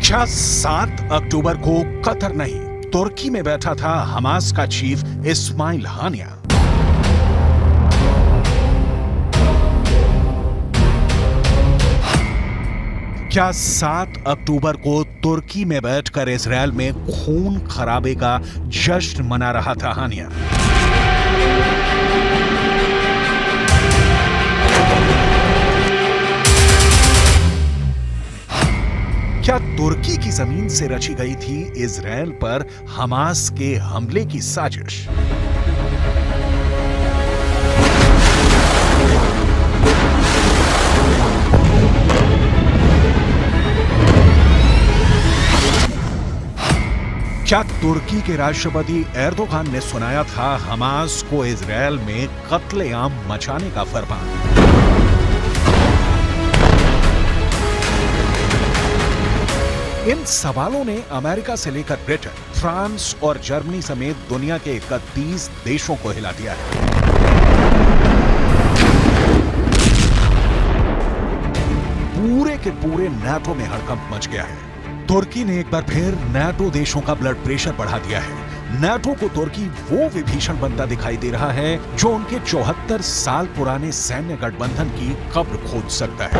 क्या 7 अक्टूबर को कतर नहीं तुर्की में बैठा था हमास का चीफ इस्माइल हानिया। क्या 7 अक्टूबर को तुर्की में बैठकर इजरायल में खून खराबे का जश्न मना रहा था हानिया? क्या तुर्की की जमीन से रची गई थी इजरायल पर हमास के हमले की साजिश? क्या तुर्की के राष्ट्रपति एर्दोगान ने सुनाया था हमास को इजरायल में कत्लेआम मचाने का फरमान? इन सवालों ने अमेरिका से लेकर ब्रिटेन, फ्रांस और जर्मनी समेत दुनिया के 31 देशों को हिला दिया है। पूरे के पूरे नाटो में हड़कंप मच गया है। तुर्की ने एक बार फिर नाटो देशों का ब्लड प्रेशर बढ़ा दिया है। नाटो को तुर्की वो विभीषण बनता दिखाई दे रहा है जो उनके 74 साल पुराने सैन्य गठबंधन की कब्र खोद सकता है।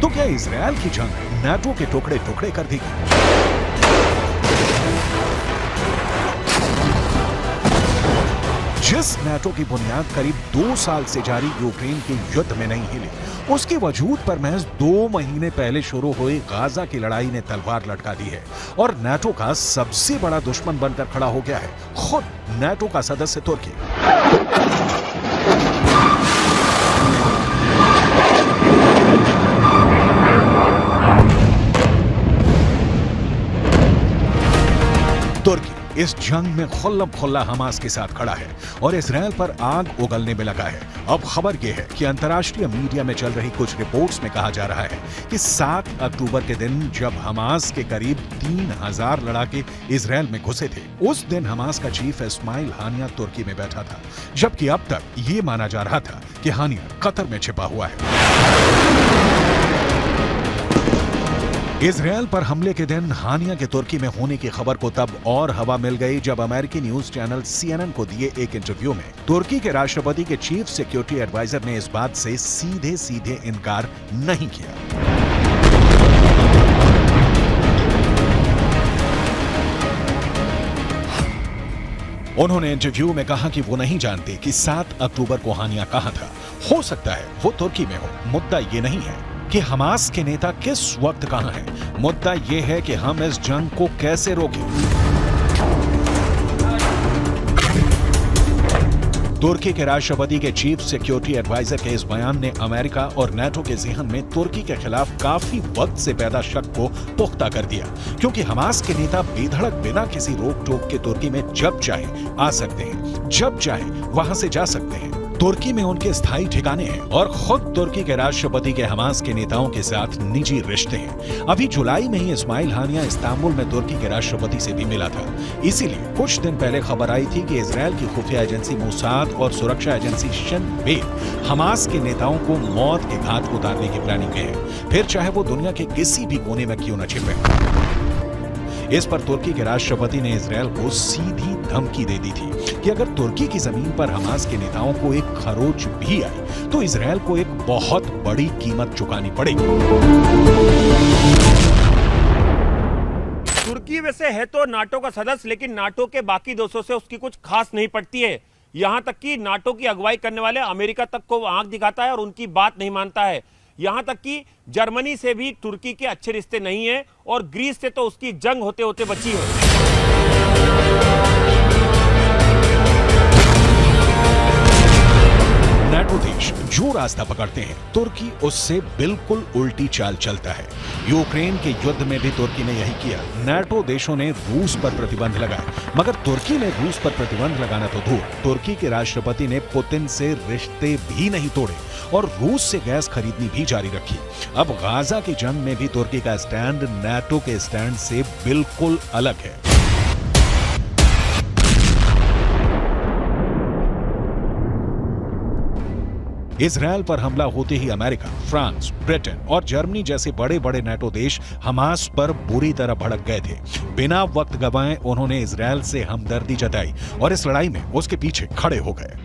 तो क्या इजरायल की जंग नाटो के टुकड़े टुकड़े कर देगी? जिस नाटो की बुनियाद करीब 2 साल से जारी यूक्रेन के युद्ध में नहीं हिली, उसके वजूद पर महज 2 महीने पहले शुरू हुई गाजा की लड़ाई ने तलवार लटका दी है और नाटो का सबसे बड़ा दुश्मन बनकर खड़ा हो गया है खुद नाटो का सदस्य तुर्की। तुर्की इस जंग में खुल्लम खुल्ला हमास के साथ खड़ा है और इजरायल पर आग उगलने में लगा है। अब खबर यह है कि अंतर्राष्ट्रीय मीडिया में चल रही कुछ रिपोर्ट्स में कहा जा रहा है कि 7 अक्टूबर के दिन जब हमास के करीब 3000 लड़ाके इजरायल में घुसे थे, उस दिन हमास का चीफ इस्माइल हानिया तुर्की में बैठा था, जबकि अब तक ये माना जा रहा था कि हानिया कतर में छिपा हुआ है। इजरायल पर हमले के दिन हानिया के तुर्की में होने की खबर को तब और हवा मिल गई जब अमेरिकी न्यूज चैनल CNN को दिए एक इंटरव्यू में तुर्की के राष्ट्रपति के चीफ सिक्योरिटी एडवाइजर ने इस बात से सीधे सीधे इनकार नहीं किया। उन्होंने इंटरव्यू में कहा कि वो नहीं जानते कि 7 अक्टूबर को हानिया कहां था। हो सकता है वो तुर्की में हो। मुद्दा ये नहीं है कि हमास के नेता किस वक्त कहां हैं। मुद्दा यह है कि हम इस जंग को कैसे रोकें। तुर्की के राष्ट्रपति के चीफ सिक्योरिटी एडवाइजर के इस बयान ने अमेरिका और नाटो के ज़हन में तुर्की के खिलाफ काफी वक्त से पैदा शक को पुख्ता कर दिया, क्योंकि हमास के नेता बेधड़क बिना किसी रोक टोक के तुर्की में जब चाहे आ सकते हैं, जब चाहे वहां से जा सकते हैं। तुर्की में उनके स्थायी ठिकाने हैं और खुद तुर्की के राष्ट्रपति के हमास के नेताओं के साथ निजी रिश्ते हैं। अभी जुलाई में ही इस्माइल हानिया इस्तांबुल में तुर्की के राष्ट्रपति से भी मिला था। इसीलिए कुछ दिन पहले खबर आई थी कि इजरायल की खुफिया एजेंसी मोसाद और सुरक्षा एजेंसी शिन बेत हमास के नेताओं को मौत के घाट उतारने की प्लानिंग में है, फिर चाहे वो दुनिया के किसी भी कोने में क्यों न छिपे। इस पर तुर्की के राष्ट्रपति ने इजरायल को सीधी धमकी दे दी थी कि अगर तुर्की की जमीन पर हमास के नेताओं को एक खरोच भी आई तो इजरायल को एक बहुत बड़ी कीमत चुकानी पड़ेगी। तुर्की वैसे है तो नाटो का सदस्य, लेकिन नाटो के बाकी देशों से उसकी कुछ खास नहीं पड़ती है। यहां तक कि नाटो की अगुवाई करने वाले अमेरिका तक को आंख दिखाता है और उनकी बात नहीं मानता है। यहां तक कि जर्मनी से भी तुर्की के अच्छे रिश्ते नहीं है और ग्रीस से तो उसकी जंग होते होते बची है। नाटो देश जो रास्ता पकड़ते हैं तुर्की उससे बिल्कुल उल्टी चाल चलता है। यूक्रेन के युद्ध में भी तुर्की ने यही किया। नाटो देशों ने रूस पर प्रतिबंध लगाए, मगर तुर्की ने रूस पर प्रतिबंध लगाना तो दूर, तुर्की के राष्ट्रपति ने पुतिन से रिश्ते भी नहीं तोड़े और रूस से गैस खरीदनी भी जारी रखी। अब गाजा की जंग में भी तुर्की का स्टैंड नाटो के स्टैंड से बिल्कुल अलग है। इजरायल पर हमला होते ही अमेरिका, फ्रांस, ब्रिटेन और जर्मनी जैसे बड़े बड़े नाटो देश हमास पर बुरी तरह भड़क गए थे। बिना वक्त गंवाए उन्होंने इजरायल से हमदर्दी जताई और इस लड़ाई में उसके पीछे खड़े हो गए।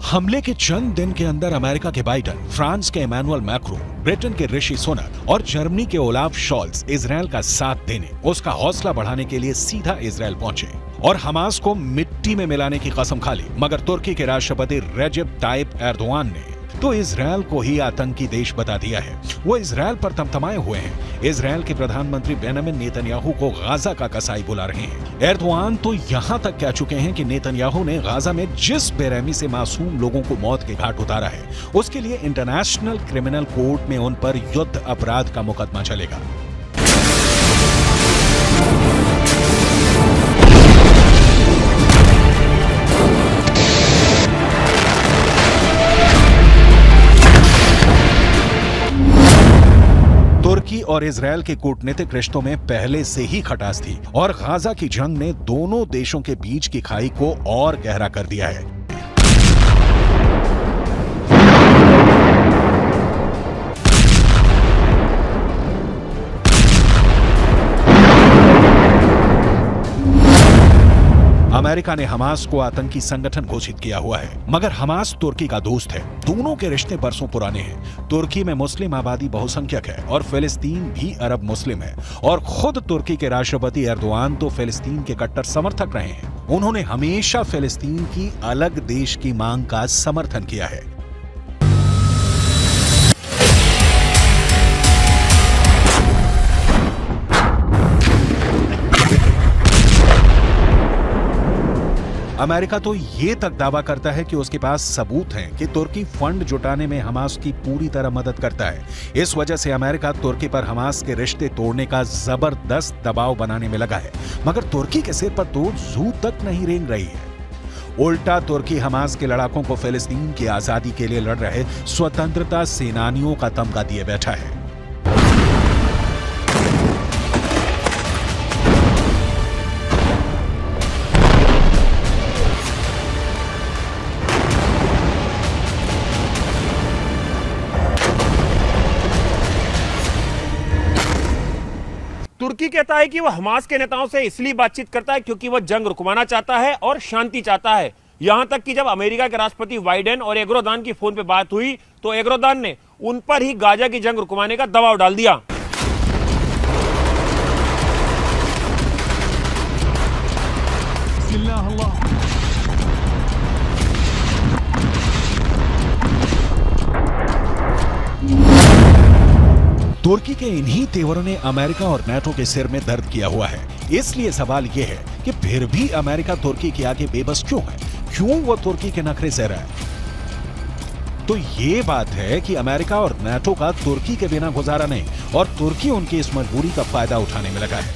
हमले के चंद दिन के अंदर अमेरिका के बाइडेन, फ्रांस के इमैनुअल मैक्रों, ब्रिटेन के ऋषि सुनक और जर्मनी के ओलाफ शॉल्ज इजरायल का साथ देने, उसका हौसला बढ़ाने के लिए सीधा इजरायल पहुंचे और हमास को मिट्टी में मिलाने की कसम खा ली। मगर तुर्की के राष्ट्रपति रेजेप ताइप एर्दोआन ने तो इजरायल को ही आतंकी देश बता दिया है। वो इजरायल पर तमतमाए हुए हैं। इजरायल के प्रधानमंत्री बेंजामिन नेतन्याहू को गाजा का कसाई बुला रहे हैं। एर्दोआन तो यहां तक कह चुके हैं कि नेतन्याहू ने गाजा में जिस बेरहमी से मासूम लोगों को मौत के घाट उतारा है, उसके लिए इंटरनेशनल क्रिमिनल कोर्ट में उन पर युद्ध अपराध का मुकदमा चलेगा। तुर्की और इजरायल के कूटनीतिक रिश्तों में पहले से ही खटास थी और गाजा की जंग ने दोनों देशों के बीच की खाई को और गहरा कर दिया है। अमेरिका ने हमास को आतंकी संगठन घोषित किया हुआ है, मगर हमास तुर्की का दोस्त है। दोनों के रिश्ते बरसों पुराने हैं। तुर्की में मुस्लिम आबादी बहुसंख्यक है और फिलिस्तीन भी अरब मुस्लिम है और खुद तुर्की के राष्ट्रपति एर्दोआन तो फिलिस्तीन के कट्टर समर्थक रहे हैं। उन्होंने हमेशा फिलिस्तीन की अलग देश की मांग का समर्थन किया है। अमेरिका तो ये तक दावा करता है कि उसके पास सबूत हैं कि तुर्की फंड जुटाने में हमास की पूरी तरह मदद करता है। इस वजह से अमेरिका तुर्की पर हमास के रिश्ते तोड़ने का जबरदस्त दबाव बनाने में लगा है, मगर तुर्की के सिर पर तो जू तक नहीं रेंग रही है। उल्टा तुर्की हमास के लड़ाकों को फिलिस्तीन की आजादी के लिए लड़ रहे स्वतंत्रता सेनानियों का तमगा दिए बैठा है। तुर्की कहता है कि वह हमास के नेताओं से इसलिए बातचीत करता है क्योंकि वह जंग रुकवाना चाहता है और शांति चाहता है। यहां तक कि जब अमेरिका के राष्ट्रपति बाइडेन और एर्दोआन की फोन पे बात हुई तो एर्दोआन ने उन पर ही गाजा की जंग रुकवाने का दबाव डाल दिया। तुर्की के इन्हीं तेवरों ने अमेरिका और नाटो के सिर में दर्द किया हुआ है। इसलिए सवाल यह है कि फिर भी अमेरिका तुर्की के आगे बेबस क्यों है? क्यों वो तुर्की के नखरे सह रहा है? तो ये बात है कि अमेरिका और नाटो का तुर्की के बिना गुजारा नहीं और तुर्की उनकी इस मजबूरी का फायदा उठाने में लगा है।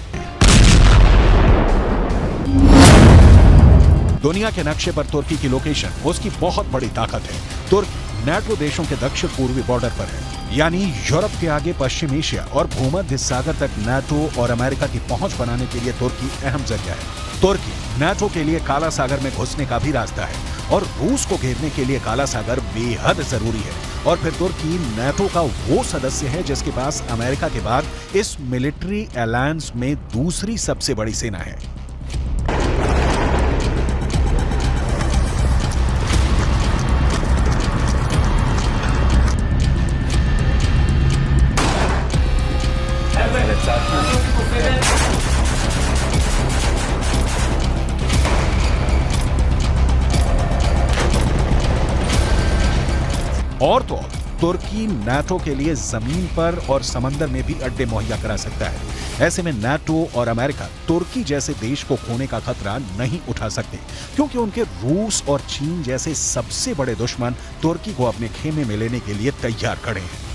दुनिया के नक्शे पर तुर्की की लोकेशन उसकी बहुत बड़ी ताकत है। तुर्की नाटो देशों के दक्षिण पूर्वी बॉर्डर पर है, यानी यूरोप के आगे पश्चिम एशिया और भूमध्य सागर तक नाटो और अमेरिका की पहुंच बनाने के लिए तुर्की अहम जगह है। तुर्की नाटो के लिए काला सागर में घुसने का भी रास्ता है और रूस को घेरने के लिए काला सागर बेहद जरूरी है। और फिर तुर्की नाटो का वो सदस्य है जिसके पास अमेरिका के बाद इस मिलिट्री अलायंस में दूसरी सबसे बड़ी सेना है। और तो तुर्की नाटो के लिए जमीन पर और समंदर में भी अड्डे मुहैया करा सकता है। ऐसे में नाटो और अमेरिका तुर्की जैसे देश को खोने का खतरा नहीं उठा सकते, क्योंकि उनके रूस और चीन जैसे सबसे बड़े दुश्मन तुर्की को अपने खेमे में लेने के लिए तैयार खड़े हैं।